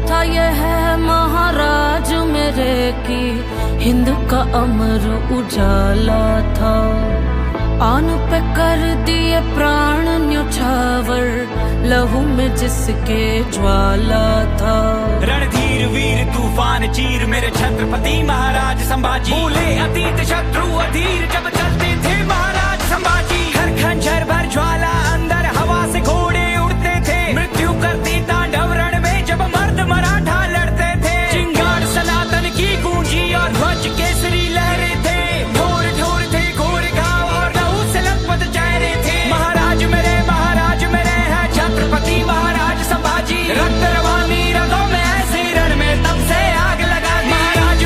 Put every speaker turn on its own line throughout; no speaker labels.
था ये है महाराज मेरे की हिंद का अमर उजाला था। आन पे कर दिए प्राण न्योछावर लहू में जिसके ज्वाला था।
रणधीर वीर तूफान चीर मेरे छत्रपति महाराज संभाजी। भूले अतीत शत्रु अधीर जब चलते थे महाराज संभाजी। घर खंजर भर ज्वाला अंदर हवा से घोड़े उड़ते थे। मृत्यु करती तांडव रण में जब मर्द मराठा लड़ते थे। चिंगार सनातन की गूंजी और ध्वज केसरी लहरे थे। ढोर ढोर थे घोर घाव और लहू से लथपथ चेहरे थे। महाराज मेरे है छत्रपति महाराज संभाजी। रक्त रवानी रगों में ऐसे रण में तब से आग लगा दी। महाराज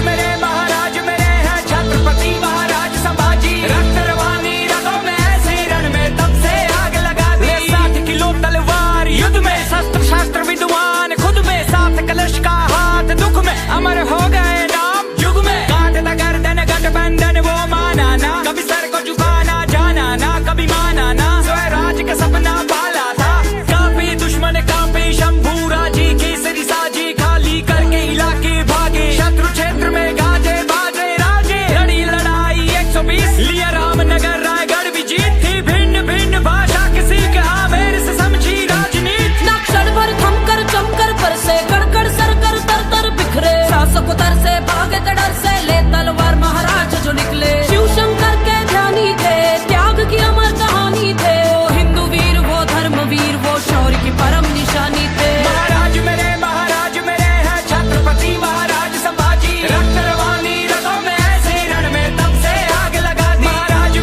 मेरे है छत्रपति महाराज संभाजी। रक्त रवानी रगों में ऐसे रण में तब से आग लगा दी। 60 किलो तलवार युद्ध में शस्त्र शास्त्र विद्वान खुद में। 7 कलश का हाथ दुख में अमर हो गए नाम युग में। काटता गर्दन गठबंधन वो माना ना। कभी सर को झुकाना जाना ना। कभी माना ना स्वराज का सपना पाला था। कांपे दुश्मन कांपे शंभू राजी। केसरी साजी खाली करके इलाके भागे। शत्रु क्षेत्र में गाजे बाजे राजे। लड़ी लड़ाई 120 लिया रामनगर रायगढ़ भी जीत थी। भिन्न भिन्न भाषा किसी के आमेर से समझी राजनीति।
नक्शल भर थमकर चमकर पर से कड़कड़ सरकर तर तर बिखरे। शासक उतर से भागे डर से ले तलवार महाराज जो निकले। शिव शंकर के ध्यानी थे त्याग की अमर कहानी थे। वो हिंदू वीर वो धर्म वीर वो शौर्य की परम निशानी थे।
महाराज मेरे है छत्रपति महाराज संभाजी। रक्त रवानी रगों में ऐसे रण में तब से आग लगा दी। महाराज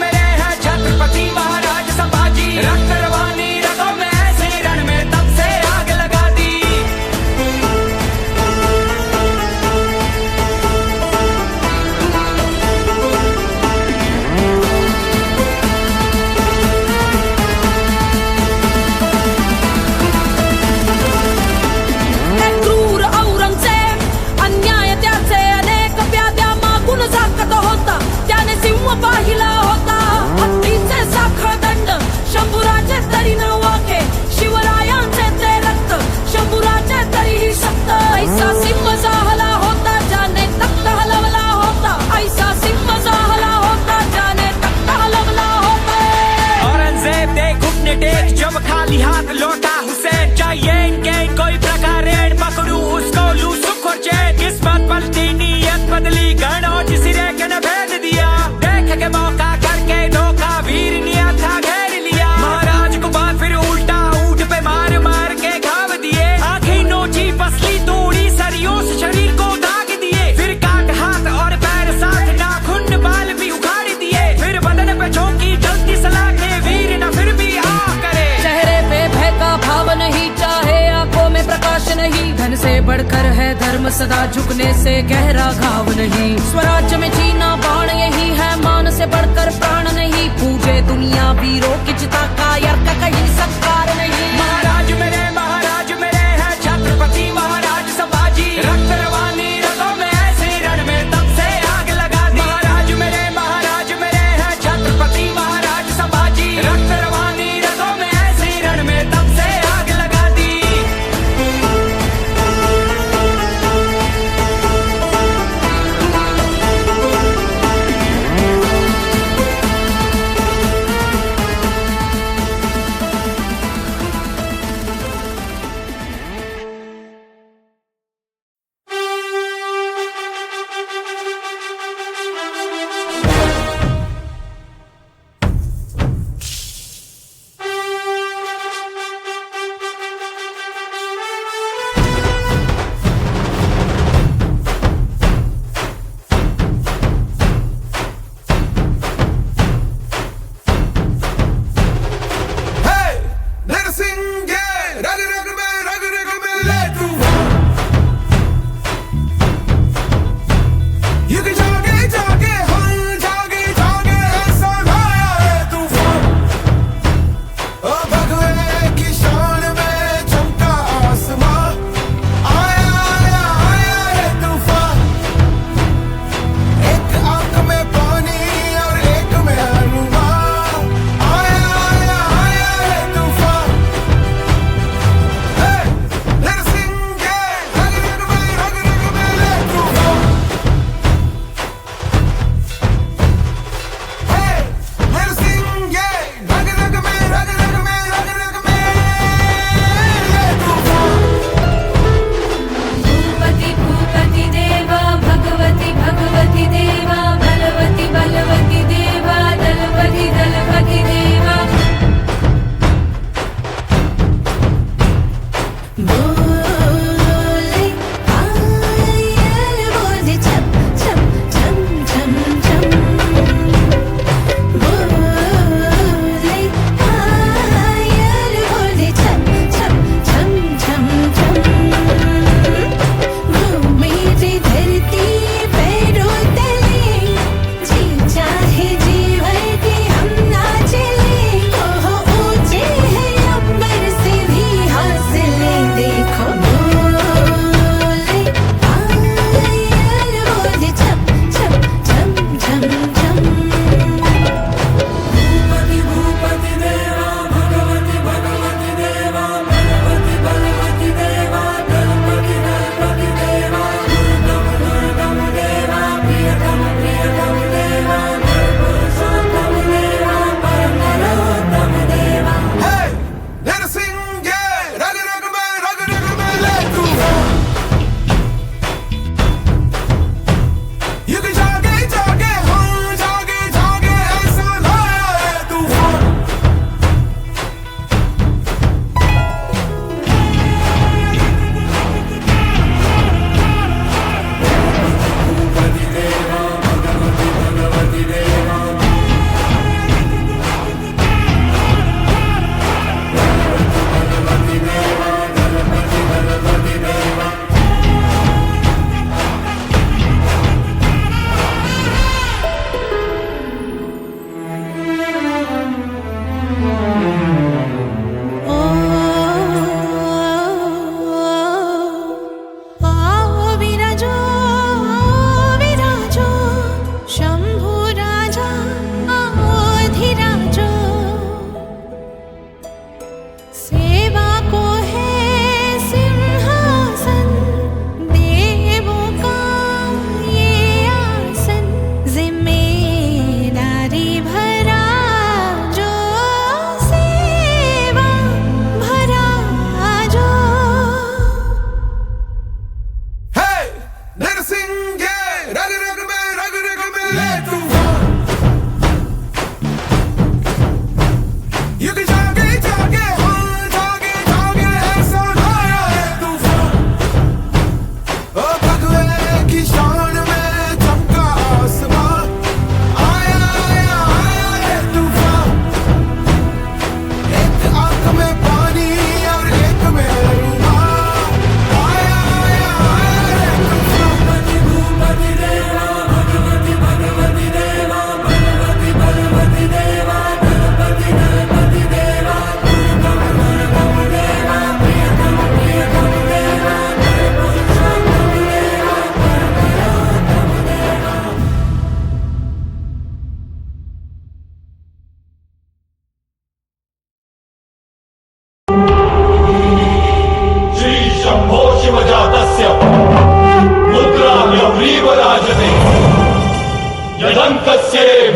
मेरे है छत्रपति महाराज संभाजी। रक्त रवानी रगों में ऐसे रण में तब से आग लगा दी।
क्रूर औरंगजेब अन्याय त्याचे अनेक व्याध्या मागून झाकत होता. त्याने सिंह पाहिला होता. हत्तीचे साखळ दंड शंभूराचे तरी न वाके. शिवरायांचे ते रक्त शंभूराचे तरीही सक्त. ऐसा सिंह जाहला होता ज्याने तख्त हलवला होता. ऐसा सिंह जाहला होता ज्याने तख्त हलवला होता.
औरंगजेब दे घुटने टेक जब खाली हाथ लौटा हुसैन। चाहिए इनके कोई प्रकार पकड़ू उसको लू सुख और चैन। किस्मत पलटी नीयत बदली गण और सिरे के न भेद दिया। देख के मौका करके धोखा वीर निया था घेर लिया। महाराज को बात फिर उल्टा ऊंट पे मार मार के घाव दिए। आंखें नोची पसली तोड़ी सरियों से शरीर को दाग दिए। फिर काट हाथ और पैर साथ नाखून बाल भी उखाड़ दिए। फिर बदन पे झोंकी जल्दी सलाखे वीर न फिर भी आ करे।
चेहरे पे भय का भाव नहीं चाहे आंखों में प्रकाश नहीं। धन से बढ़कर है धर्म सदा झुकने से गहरा घाव नहीं। स्वराज्य में जीना बाण यही है मान से बढ़कर प्राण नहीं। पूजे दुनिया वीरों की चिता का यर्क कहीं सत्कार नहीं।
महाराज मेरे है छत्रपति महाराज संभाजी। रक्त रवानी रगों में ऐसे रण में तब से आग लगा दी। महाराज मेरे है छत्रपति महाराज संभाजी। रक्त रवानी रगों में ऐसे रण में तब से आग लगा दी।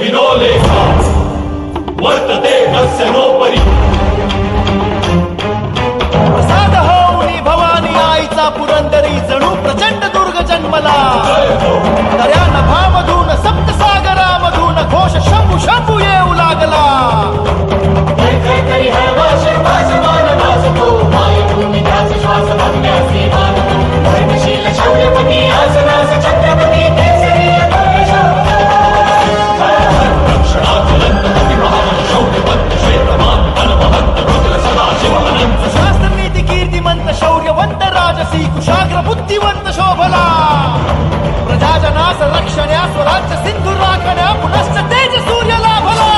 विनोले वर्तते अस्य नोपरी
प्रसाद होऊनी भवानी आईचा पुरंदरी जणू प्रचंड दुर्ग जन्मला दर्या नभामधून सप्तसागरामधून घोष शंभू शंभू येऊ लागला शास्त्र नीती कीर्तिमंत शौर्यवंत राजसी कुशाग्र बुद्धिवंत शोभला प्रजाजनास रक्षण्या स्वराज्य सिंधू राखण्या पुनश्च तेज सूर्य लाभला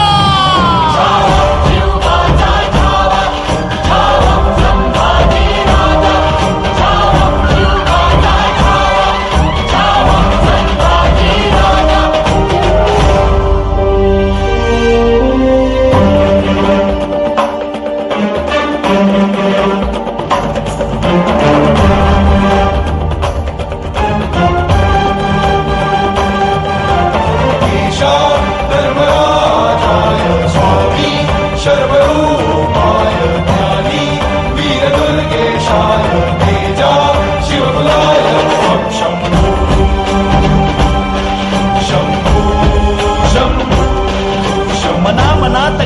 शर्वरूपाय ज्ञानी वीरदुर्गेशाय तेजा शिवकुलाय शंभू शंभू शंभू
मना मनात